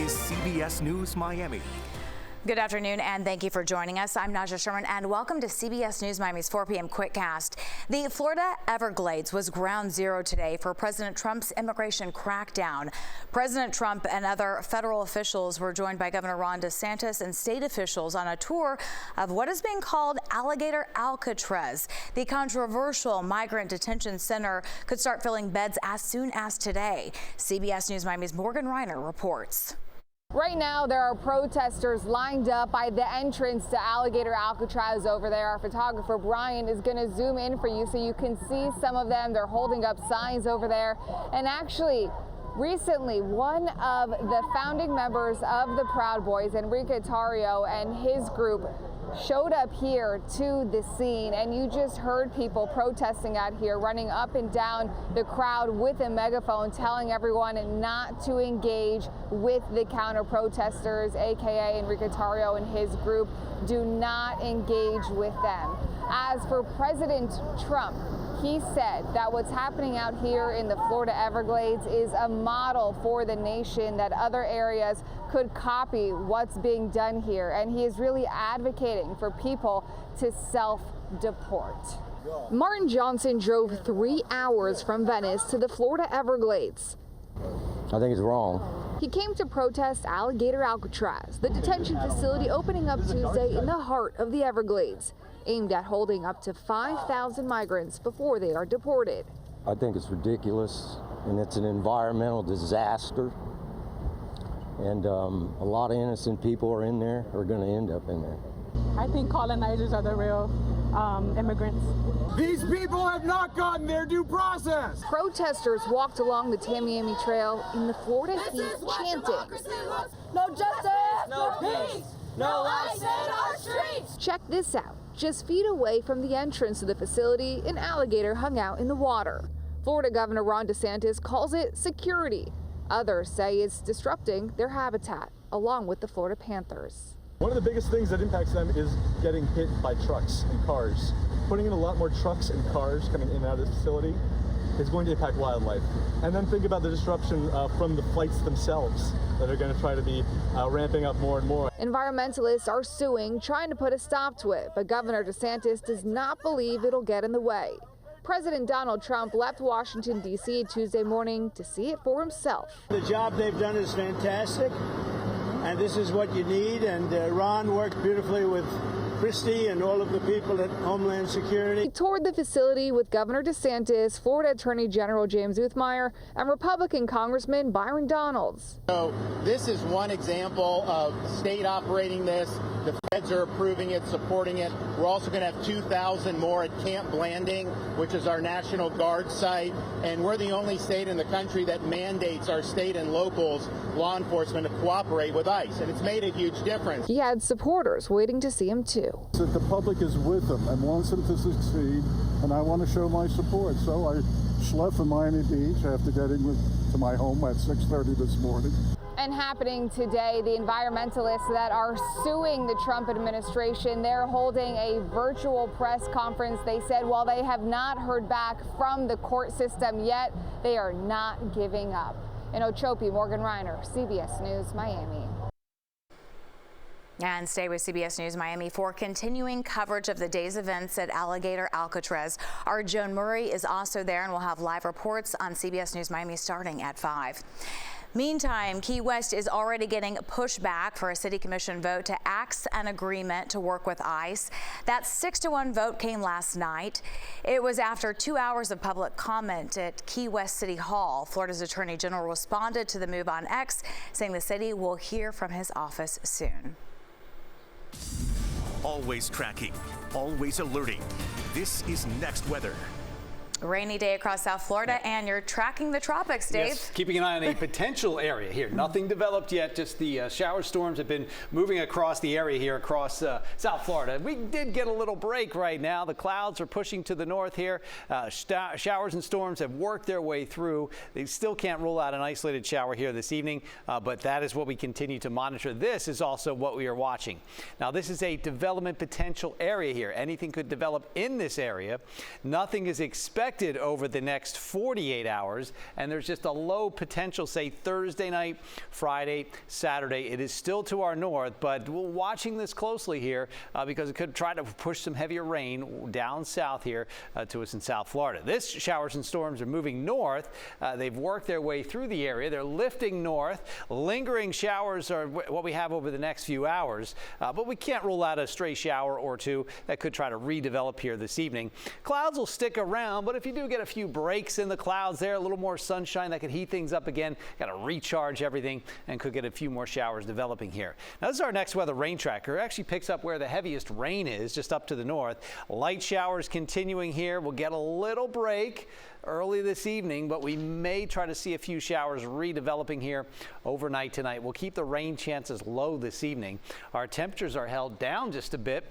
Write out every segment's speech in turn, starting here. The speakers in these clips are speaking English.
is CBS News Miami. Good afternoon, and thank you for joining us. I'm Naja Sherman, and welcome to CBS News Miami's 4 p.m. Quickcast. The Florida Everglades was ground zero today for President Trump's immigration crackdown. President Trump and other federal officials were joined by Governor Ron DeSantis and state officials on a tour of what is being called Alligator Alcatraz. The controversial migrant detention center could start filling beds as soon as today. CBS News Miami's Morgan Reiner reports. Right now, there are protesters lined up by the entrance to Alligator Alcatraz over there. Our photographer Brian is going to zoom in for you so you can see some of them. They're holding up signs over there. And actually, recently, one of the founding members of the Proud Boys, Enrique Tarrio, and his group showed up here to the scene, and you just heard people protesting out here, running up and down the crowd with a megaphone, telling everyone not to engage with the counter-protesters, aka Enrique Tarrio and his group. Do not engage with them. As for President Trump, he said that what's happening out here in the Florida Everglades is a model for the nation, that other areas could copy what's being done here. And he is really advocating for people to self-deport. Martin Johnson drove 3 hours from Venice to the Florida Everglades. I think it's wrong. He came to protest Alligator Alcatraz, the detention facility opening up Tuesday in the heart of the Everglades, aimed at holding up to 5,000 migrants before they are deported. I think it's ridiculous, and it's an environmental disaster. And a lot of innocent people are in there, are going to end up in there. I think colonizers are the real immigrants. These people have not gotten their due process. Protesters walked along the Tamiami Trail in the Florida heat chanting, "No justice, no peace, no life in our streets." Check this out. Just feet away from the entrance to the facility, an alligator hung out in the water. Florida Governor Ron DeSantis calls it security. Others say it's disrupting their habitat, along with the Florida Panthers. One of the biggest things that impacts them is getting hit by trucks and cars. Putting in a lot more trucks and cars coming in and out of this facility is going to impact wildlife. And then think about the disruption from the flights themselves that are going to try to be ramping up more and more. Environmentalists are suing, trying to put a stop to it, but Governor DeSantis does not believe it'll get in the way. President Donald Trump left Washington, D.C. Tuesday morning to see it for himself. The job they've done is fantastic, and this is what you need. And Ron worked beautifully with Christie and all of the people at Homeland Security. He toured the facility with Governor DeSantis, Florida Attorney General James Uthmeier, and Republican Congressman Byron Donalds. So this is one example of the state operating this. The feds are approving it, supporting it. We're also going to have 2,000 more at Camp Blanding, which is our National Guard site. And we're the only state in the country that mandates our state and locals, law enforcement, to cooperate with ICE. And it's made a huge difference. He had supporters waiting to see him, too. That the public is with them and wants them to succeed, and I want to show my support. So I left from Miami Beach. I have to get to my home at 6:30 this morning. And happening today, the environmentalists that are suing the Trump administration, they're holding a virtual press conference. They said while they have not heard back from the court system yet, they are not giving up. In Ochoape, Morgan Reiner, CBS News, Miami. And stay with CBS News Miami for continuing coverage of the day's events at Alligator Alcatraz. Our Joan Murray is also there, and we'll have live reports on CBS News Miami starting at 5. Meantime, Key West is already getting pushback for a city commission vote to axe an agreement to work with ICE. That 6-1 vote came last night. It was after 2 hours of public comment at Key West City Hall. Florida's Attorney General responded to the move on X, saying the city will hear from his office soon. Always tracking, always alerting. This is Next Weather. Rainy day across South Florida, and you're tracking the tropics, Dave. Yes, keeping an eye on a potential area here. Nothing developed yet, just the shower storms have been moving across the area here across South Florida. We did get a little break right now. The clouds are pushing to the north here. Showers and storms have worked their way through. They still can't rule out an isolated shower here this evening, but that is what we continue to monitor. This is also what we are watching. Now, this is a development potential area here. Anything could develop in this area. Nothing is expected expected over the next 48 hours, and there's just a low potential, say, Thursday night, Friday, Saturday. It is still to our north, but we're watching this closely here because it could try to push some heavier rain down south here to us in South Florida. This showers and storms are moving north. They've worked their way through the area. They're lifting north. Lingering showers are what we have over the next few hours, but we can't rule out a stray shower or two that could try to redevelop here this evening. Clouds will stick around, but if you do get a few breaks in the clouds there, a little more sunshine, that could heat things up again. Got to recharge everything and could get a few more showers developing here. Now, this is our next weather rain tracker. It actually picks up where the heaviest rain is, just up to the north. Light showers continuing here. We'll get a little break early this evening, but we may try to see a few showers redeveloping here overnight tonight. We'll keep the rain chances low this evening. Our temperatures are held down just a bit.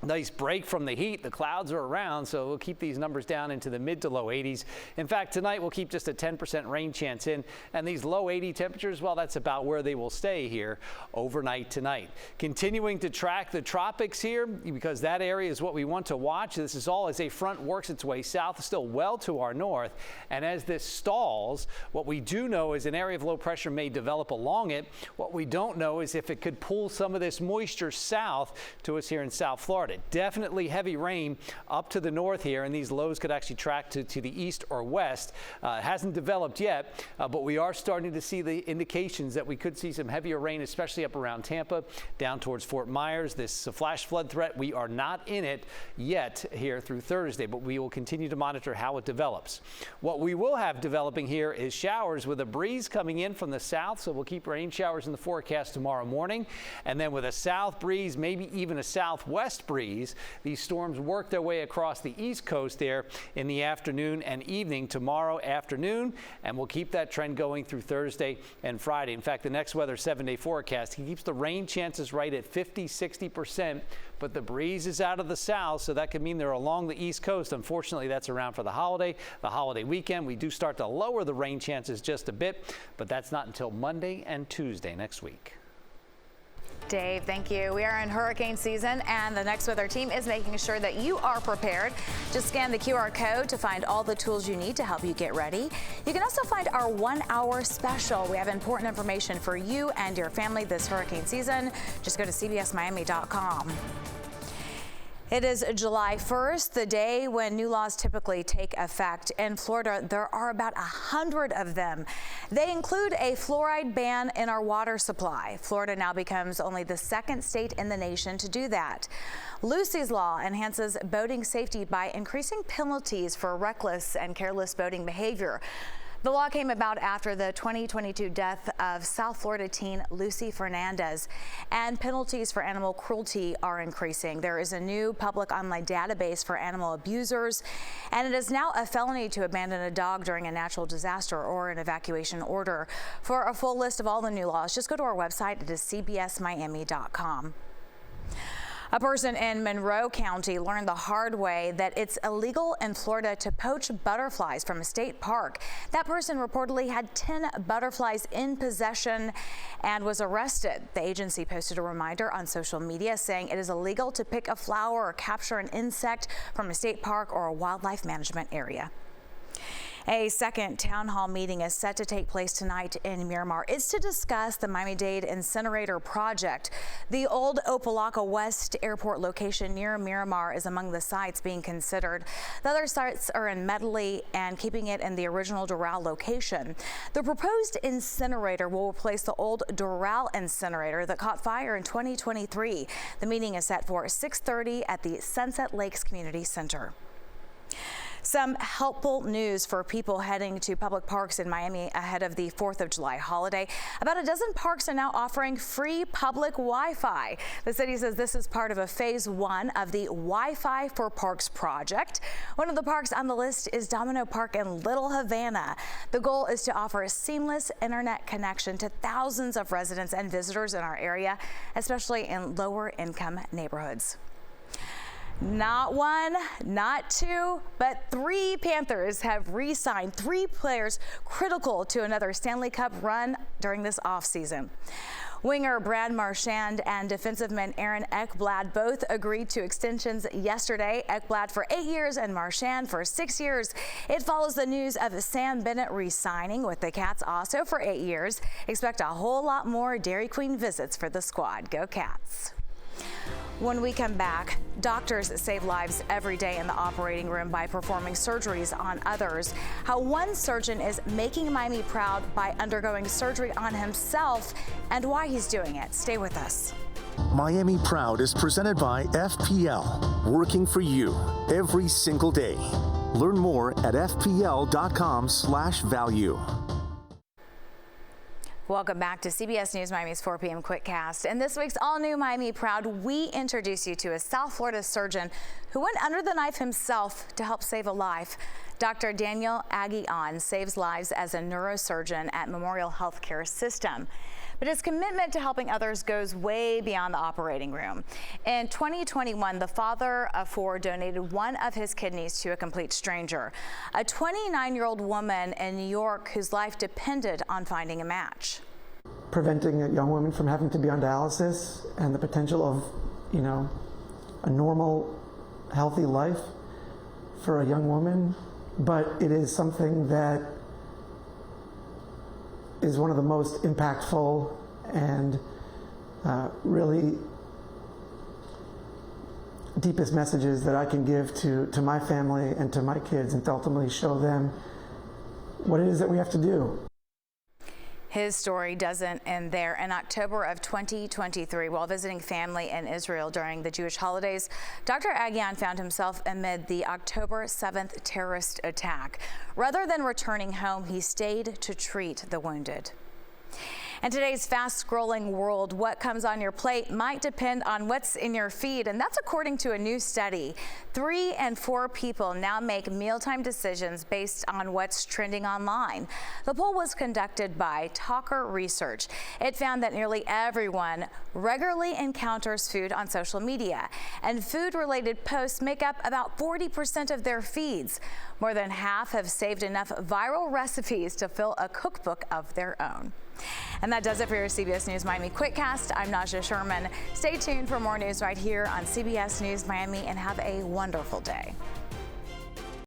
Nice break from the heat. The clouds are around, so we'll keep these numbers down into the mid to low 80s. In fact, tonight we'll keep just a 10% rain chance in, and these low 80 temperatures, well, that's about where they will stay here overnight tonight. Continuing to track the tropics here because that area is what we want to watch. This is all as a front works its way south, still well to our north, and as this stalls, what we do know is an area of low pressure may develop along it. What we don't know is if it could pull some of this moisture south to us here in South Florida. Definitely heavy rain up to the north here, and these lows could actually track to the east or west. It hasn't developed yet, but we are starting to see the indications that we could see some heavier rain, especially up around Tampa, down towards Fort Myers. This flash flood threat, we are not in it yet here through Thursday, but we will continue to monitor how it develops. What we will have developing here is showers with a breeze coming in from the south, so we'll keep rain showers in the forecast tomorrow morning, and then with a south breeze, maybe even a southwest breeze. These storms work their way across the east coast there in the afternoon and evening tomorrow afternoon, and we'll keep that trend going through Thursday and Friday. In fact, the next weather 7-day forecast keeps the rain chances right at 50-60%, but the breeze is out of the south, so that could mean they're along the east coast. Unfortunately, that's around for the holiday weekend. We do start to lower the rain chances just a bit, but that's not until Monday and Tuesday next week. Dave, thank you. We are in hurricane season, and the Next Weather team is making sure that you are prepared. Just scan the QR code to find all the tools you need to help you get ready. You can also find our 1-hour special. We have important information for you and your family this hurricane season. Just go to cbsmiami.com. It is July 1st, the day when new laws typically take effect. In Florida, there are about 100 of them. They include a fluoride ban in our water supply. Florida now becomes only the second state in the nation to do that. Lucy's Law enhances boating safety by increasing penalties for reckless and careless boating behavior. The law came about after the 2022 death of South Florida teen Lucy Fernandez, and penalties for animal cruelty are increasing. There is a new public online database for animal abusers, and it is now a felony to abandon a dog during a natural disaster or an evacuation order. For a full list of all the new laws, just go to our website. It is cbsmiami.com. A person in Monroe County learned the hard way that it's illegal in Florida to poach butterflies from a state park. That person reportedly had 10 butterflies in possession and was arrested. The agency posted a reminder on social media saying it is illegal to pick a flower or capture an insect from a state park or a wildlife management area. A second town hall meeting is set to take place tonight in Miramar. It's to discuss the Miami-Dade incinerator project. The old Opelika West airport location near Miramar is among the sites being considered. The other sites are in Medley and keeping it in the original Doral location. The proposed incinerator will replace the old Doral incinerator that caught fire in 2023. The meeting is set for 6:30 at the Sunset Lakes Community Center. Some helpful news for people heading to public parks in Miami ahead of the 4th of July holiday. About a dozen parks are now offering free public Wi-Fi. The city says this is part of a phase 1 of the Wi-Fi for Parks project. One of the parks on the list is Domino Park in Little Havana. The goal is to offer a seamless internet connection to thousands of residents and visitors in our area, especially in lower income neighborhoods. Not one, not two, but 3 Panthers have re-signed 3 players critical to another Stanley Cup run during this offseason. Winger Brad Marchand and defensiveman Aaron Ekblad both agreed to extensions yesterday. Ekblad for 8 years and Marchand for 6 years. It follows the news of Sam Bennett re-signing with the Cats also for 8 years. Expect a whole lot more Dairy Queen visits for the squad. Go Cats. When we come back, doctors save lives every day in the operating room by performing surgeries on others. How one surgeon is making Miami proud by undergoing surgery on himself and why he's doing it. Stay with us. Miami Proud is presented by FPL, working for you every single day. Learn more at fpl.com/value. Welcome back to CBS News Miami's 4 p.m. Quickcast. In this week's all-new Miami Proud, we introduce you to a South Florida surgeon who went under the knife himself to help save a life. Dr. Daniel Aguian saves lives as a neurosurgeon at Memorial Healthcare System. But his commitment to helping others goes way beyond the operating room. In 2021, the father of 4 donated one of his kidneys to a complete stranger, a 29-year-old woman in New York whose life depended on finding a match. Preventing a young woman from having to be on dialysis and the potential of, a normal, healthy life for a young woman, but it is something that is one of the most impactful and really deepest messages that I can give to my family and to my kids, and to ultimately show them what it is that we have to do. His story doesn't end there. In October of 2023, while visiting family in Israel during the Jewish holidays, Dr. Aguian found himself amid the October 7th terrorist attack. Rather than returning home, he stayed to treat the wounded. In today's fast-scrolling world, what comes on your plate might depend on what's in your feed, and that's according to a new study. 3 in 4 people now make mealtime decisions based on what's trending online. The poll was conducted by Talker Research. It found that nearly everyone regularly encounters food on social media, and food-related posts make up about 40% of their feeds. More than half have saved enough viral recipes to fill a cookbook of their own. And that does it for your CBS News Miami Quickcast. I'm Naja Sherman. Stay tuned for more news right here on CBS News Miami, and have a wonderful day.